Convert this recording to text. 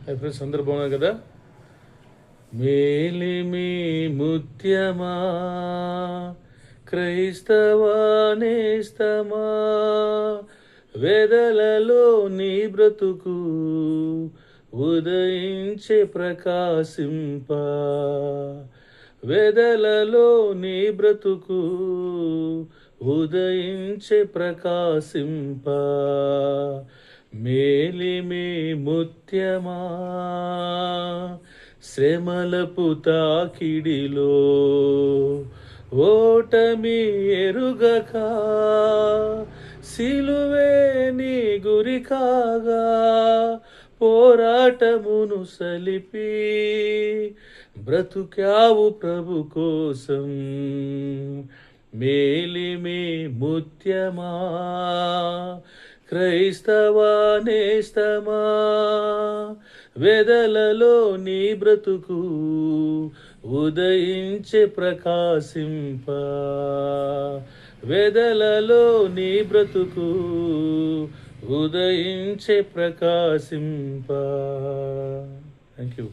Friends అందరు బాగున్నారు కదా. మేలిమి ముత్యమా క్రైస్తవా నేస్తమా, వేదలలో నీ బ్రతుకు ఉదయించే ప్రకాశింప, వేదలలో నీ బ్రతుకు ఉదయించే ప్రకాశింప. మేలిమి ముత్యమా శ్రమలపు తాకిడిలో ఓటమి ఎరుగక, సిలువే నీ గురి కాగా పోరాటమును సలిపి బ్రతుకావు ప్రభు కోసం. మేలిమి ముత్యమా క్రైస్తవా నేస్తమా, వేదలలో నీ బ్రతుకు ఉదయించే ప్రకాశింప, వేదలలో నీ బ్రతుకు ఉదయించే ప్రకాశింప. Thank you.